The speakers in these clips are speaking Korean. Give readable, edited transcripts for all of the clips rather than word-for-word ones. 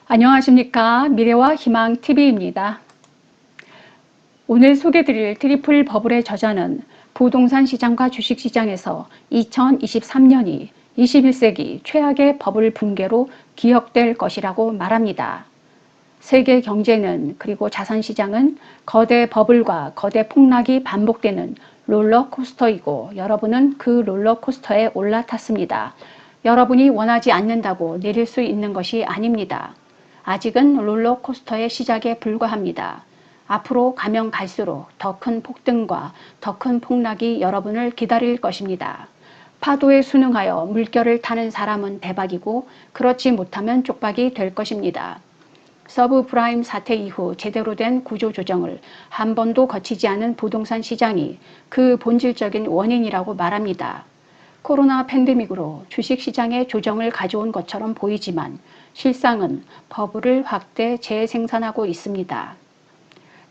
안녕하십니까. 미래와 희망 TV입니다. 오늘 소개드릴 트리플 버블의 저자는 부동산 시장과 주식 시장에서 2023년이 21세기 최악의 버블 붕괴로 기억될 것이라고 말합니다. 세계 경제는 그리고 자산 시장은 거대 버블과 거대 폭락이 반복되는 롤러코스터이고 여러분은 그 롤러코스터에 올라탔습니다. 여러분이 원하지 않는다고 내릴 수 있는 것이 아닙니다. 아직은 롤러코스터의 시작에 불과합니다. 앞으로 가면 갈수록 더 큰 폭등과 더 큰 폭락이 여러분을 기다릴 것입니다. 파도에 순응하여 물결을 타는 사람은 대박이고 그렇지 못하면 쪽박이 될 것입니다. 서브프라임 사태 이후 제대로 된 구조조정을 한 번도 거치지 않은 부동산 시장이 그 본질적인 원인이라고 말합니다. 코로나 팬데믹으로 주식시장에 조정을 가져온 것처럼 보이지만 실상은 버블을 확대 재생산하고 있습니다.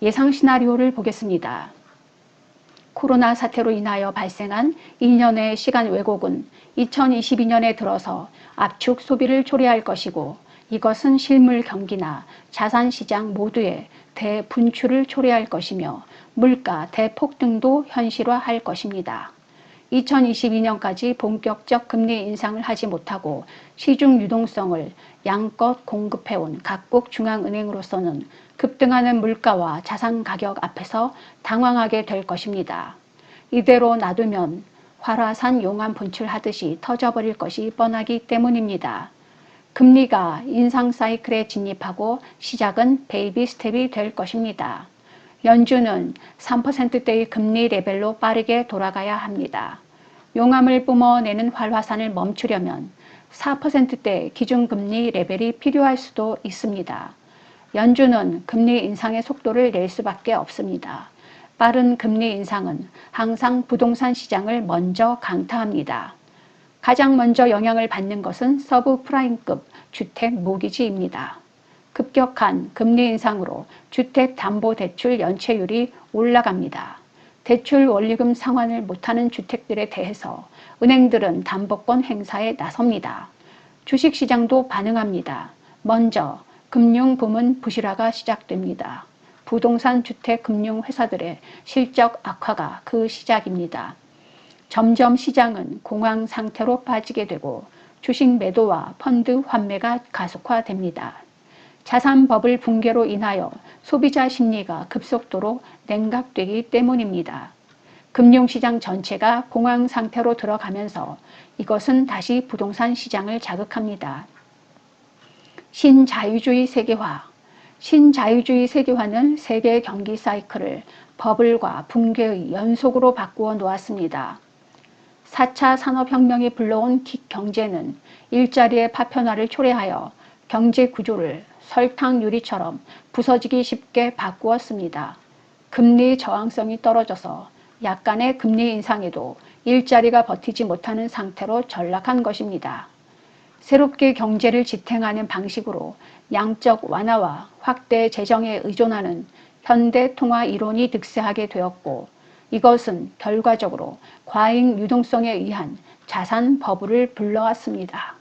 예상 시나리오를 보겠습니다. 코로나 사태로 인하여 발생한 2년의 시간 왜곡은 2022년에 들어서 압축 소비를 초래할 것이고 이것은 실물 경기나 자산 시장 모두의 대분출을 초래할 것이며 물가 대폭등도 현실화할 것입니다. 2022년까지 본격적 금리 인상을 하지 못하고 시중 유동성을 양껏 공급해온 각국 중앙은행으로서는 급등하는 물가와 자산 가격 앞에서 당황하게 될 것입니다. 이대로 놔두면 활화산 용암 분출하듯이 터져버릴 것이 뻔하기 때문입니다. 금리가 인상 사이클에 진입하고 시작은 베이비 스텝이 될 것입니다. 연준은 3%대의 금리 레벨로 빠르게 돌아가야 합니다. 용암을 뿜어내는 활화산을 멈추려면 4%대 기준금리 레벨이 필요할 수도 있습니다. 연준은 금리 인상의 속도를 낼 수밖에 없습니다. 빠른 금리 인상은 항상 부동산 시장을 먼저 강타합니다. 가장 먼저 영향을 받는 것은 서브프라임급 주택 모기지입니다. 급격한 금리 인상으로 주택담보대출 연체율이 올라갑니다. 대출 원리금 상환을 못하는 주택들에 대해서 은행들은 담보권 행사에 나섭니다. 주식시장도 반응합니다. 먼저 금융부문 부실화가 시작됩니다. 부동산 주택금융회사들의 실적 악화가 그 시작입니다. 점점 시장은 공황 상태로 빠지게 되고 주식 매도와 펀드 환매가 가속화됩니다. 자산 버블 붕괴로 인하여 소비자 심리가 급속도로 냉각되기 때문입니다. 금융시장 전체가 공황 상태로 들어가면서 이것은 다시 부동산 시장을 자극합니다. 신자유주의 세계화. 신자유주의 세계화는 세계 경기 사이클을 버블과 붕괴의 연속으로 바꾸어 놓았습니다. 4차 산업혁명이 불러온 킥경제는 일자리의 파편화를 초래하여 경제 구조를 설탕 유리처럼 부서지기 쉽게 바꾸었습니다. 금리 저항성이 떨어져서 약간의 금리 인상에도 일자리가 버티지 못하는 상태로 전락한 것입니다. 새롭게 경제를 지탱하는 방식으로 양적 완화와 확대 재정에 의존하는 현대 통화 이론이 득세하게 되었고 이것은 결과적으로 과잉 유동성에 의한 자산 버블을 불러왔습니다.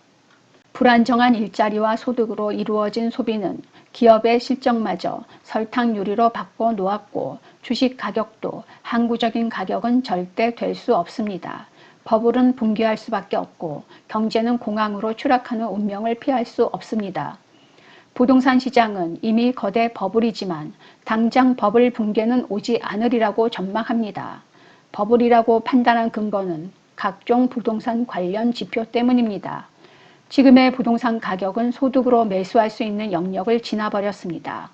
불안정한 일자리와 소득으로 이루어진 소비는 기업의 실적마저 설탕 유리로 바꿔 놓았고 주식 가격도 항구적인 가격은 절대 될 수 없습니다. 버블은 붕괴할 수밖에 없고 경제는 공황으로 추락하는 운명을 피할 수 없습니다. 부동산 시장은 이미 거대 버블이지만 당장 버블 붕괴는 오지 않으리라고 전망합니다. 버블이라고 판단한 근거는 각종 부동산 관련 지표 때문입니다. 지금의 부동산 가격은 소득으로 매수할 수 있는 영역을 지나버렸습니다.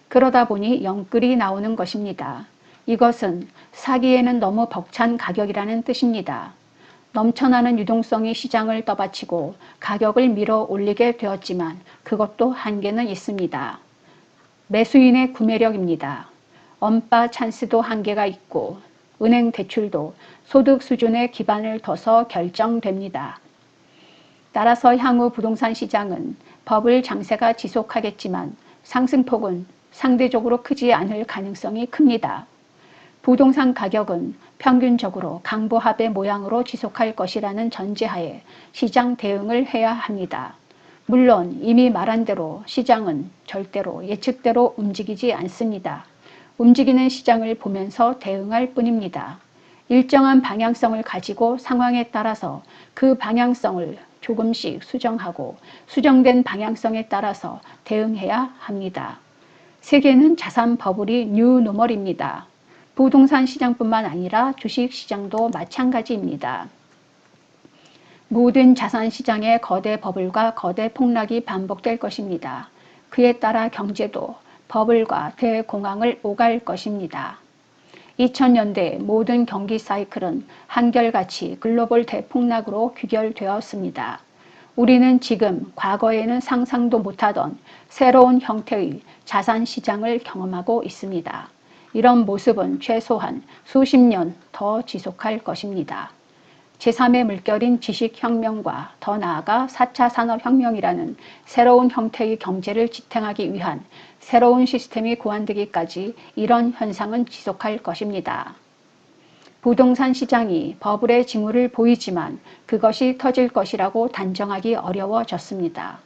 그러다 보니 영끌이 나오는 것입니다. 이것은 사기에는 너무 벅찬 가격이라는 뜻입니다. 넘쳐나는 유동성이 시장을 떠받치고 가격을 밀어 올리게 되었지만 그것도 한계는 있습니다. 매수인의 구매력입니다. 언바 찬스도 한계가 있고 은행 대출도 소득 수준에 기반을 둬서 결정됩니다. 따라서 향후 부동산 시장은 버블 장세가 지속하겠지만 상승폭은 상대적으로 크지 않을 가능성이 큽니다. 부동산 가격은 평균적으로 강보합의 모양으로 지속할 것이라는 전제하에 시장 대응을 해야 합니다. 물론 이미 말한 대로 시장은 절대로 예측대로 움직이지 않습니다. 움직이는 시장을 보면서 대응할 뿐입니다. 일정한 방향성을 가지고 상황에 따라서 그 방향성을 조금씩 수정하고 수정된 방향성에 따라서 대응해야 합니다. 세계는 자산 버블이 뉴노멀입니다. 부동산 시장뿐만 아니라 주식 시장도 마찬가지입니다. 모든 자산 시장의 거대 버블과 거대 폭락이 반복될 것입니다. 그에 따라 경제도 버블과 대공황을 오갈 것입니다. 2000년대 모든 경기 사이클은 한결같이 글로벌 대폭락으로 귀결되었습니다. 우리는 지금 과거에는 상상도 못하던 새로운 형태의 자산 시장을 경험하고 있습니다. 이런 모습은 최소한 수십 년 더 지속할 것입니다. 제3의 물결인 지식혁명과 더 나아가 4차 산업혁명이라는 새로운 형태의 경제를 지탱하기 위한 새로운 시스템이 고안되기까지 이런 현상은 지속할 것입니다. 부동산 시장이 버블의 징후를 보이지만 그것이 터질 것이라고 단정하기 어려워졌습니다.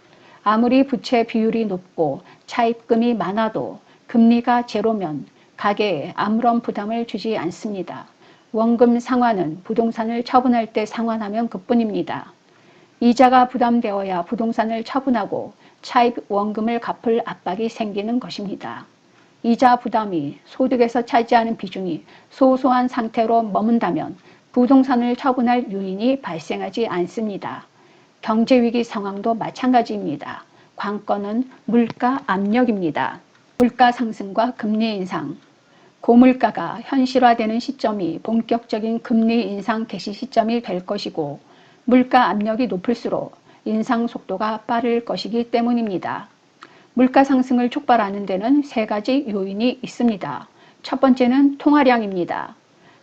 아무리 부채 비율이 높고 차입금이 많아도 금리가 제로면 가계에 아무런 부담을 주지 않습니다. 원금 상환은 부동산을 처분할 때 상환하면 그뿐입니다. 이자가 부담되어야 부동산을 처분하고 차입 원금을 갚을 압박이 생기는 것입니다. 이자 부담이 소득에서 차지하는 비중이 소소한 상태로 머문다면 부동산을 처분할 요인이 발생하지 않습니다. 경제위기 상황도 마찬가지입니다. 관건은 물가 압력입니다. 물가 상승과 금리 인상. 고물가가 현실화되는 시점이 본격적인 금리 인상 개시 시점이 될 것이고 물가 압력이 높을수록 인상 속도가 빠를 것이기 때문입니다. 물가 상승을 촉발하는 데는 세 가지 요인이 있습니다. 첫 번째는 통화량입니다.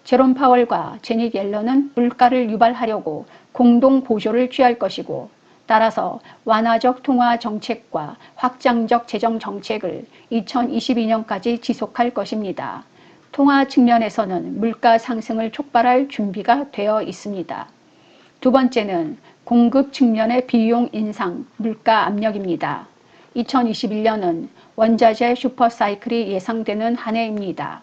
제롬 파월과 제닛 옐런은 물가를 유발하려고 공동 보조를 취할 것이고 따라서 완화적 통화 정책과 확장적 재정 정책을 2022년까지 지속할 것입니다. 통화 측면에서는 물가 상승을 촉발할 준비가 되어 있습니다. 두 번째는 공급 측면의 비용 인상, 물가 압력입니다. 2021년은 원자재 슈퍼사이클이 예상되는 한 해입니다.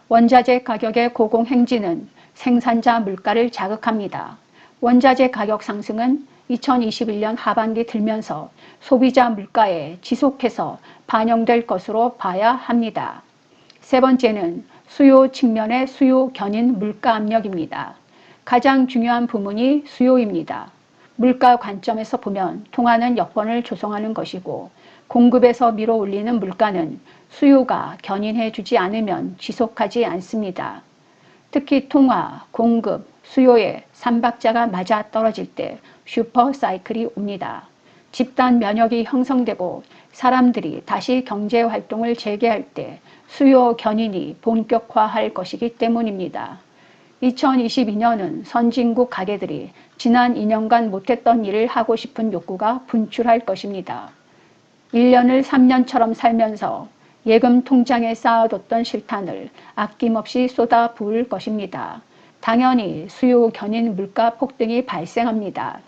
원자재 가격의 고공행진은 생산자 물가를 자극합니다. 원자재 가격 상승은 2021년 하반기 들면서 소비자 물가에 지속해서 반영될 것으로 봐야 합니다. 세 번째는 수요 측면의 수요 견인 물가 압력입니다. 가장 중요한 부문이 수요입니다. 물가 관점에서 보면 통화는 여건을 조성하는 것이고 공급에서 밀어올리는 물가는 수요가 견인해 주지 않으면 지속하지 않습니다. 특히 통화, 공급, 수요의 3박자가 맞아떨어질 때 슈퍼사이클이 옵니다. 집단 면역이 형성되고 사람들이 다시 경제활동을 재개할 때 수요 견인이 본격화할 것이기 때문입니다. 2022년은 선진국 가게들이 지난 2년간 못했던 일을 하고 싶은 욕구가 분출할 것입니다. 1년을 3년처럼 살면서 예금 통장에 쌓아뒀던 실탄을 아낌없이 쏟아 부을 것입니다. 당연히 수요 견인 물가 폭등이 발생합니다.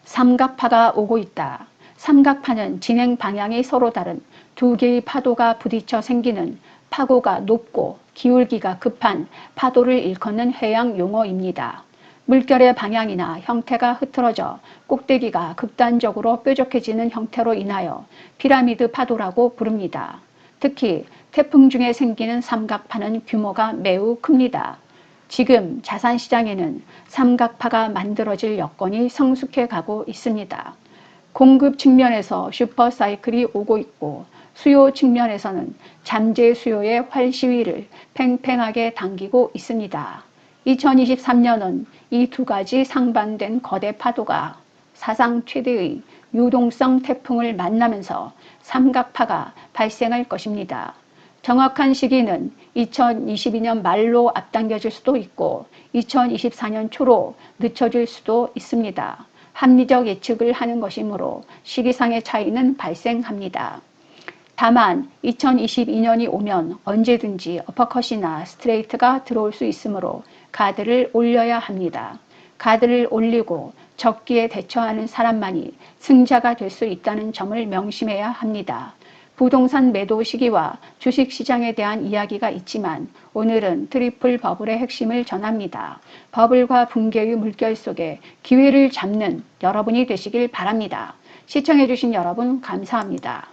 삼각파가 오고 있다. 삼각파는 진행 방향이 서로 다른 두 개의 파도가 부딪혀 생기는 파고가 높고 기울기가 급한 파도를 일컫는 해양 용어입니다. 물결의 방향이나 형태가 흐트러져 꼭대기가 극단적으로 뾰족해지는 형태로 인하여 피라미드 파도라고 부릅니다. 특히 태풍 중에 생기는 삼각파는 규모가 매우 큽니다. 지금 자산시장에는 삼각파가 만들어질 여건이 성숙해 가고 있습니다. 공급 측면에서 슈퍼사이클이 오고 있고 수요 측면에서는 잠재 수요의 활시위를 팽팽하게 당기고 있습니다. 2023년은 이 두 가지 상반된 거대 파도가 사상 최대의 유동성 태풍을 만나면서 삼각파가 발생할 것입니다. 정확한 시기는 2022년 말로 앞당겨질 수도 있고 2024년 초로 늦춰질 수도 있습니다. 합리적 예측을 하는 것이므로 시기상의 차이는 발생합니다. 다만 2022년이 오면 언제든지 어퍼컷이나 스트레이트가 들어올 수 있으므로 가드를 올려야 합니다. 가드를 올리고 적기에 대처하는 사람만이 승자가 될 수 있다는 점을 명심해야 합니다. 부동산 매도 시기와 주식시장에 대한 이야기가 있지만 오늘은 트리플 버블의 핵심을 전합니다. 버블과 붕괴의 물결 속에 기회를 잡는 여러분이 되시길 바랍니다. 시청해주신 여러분 감사합니다.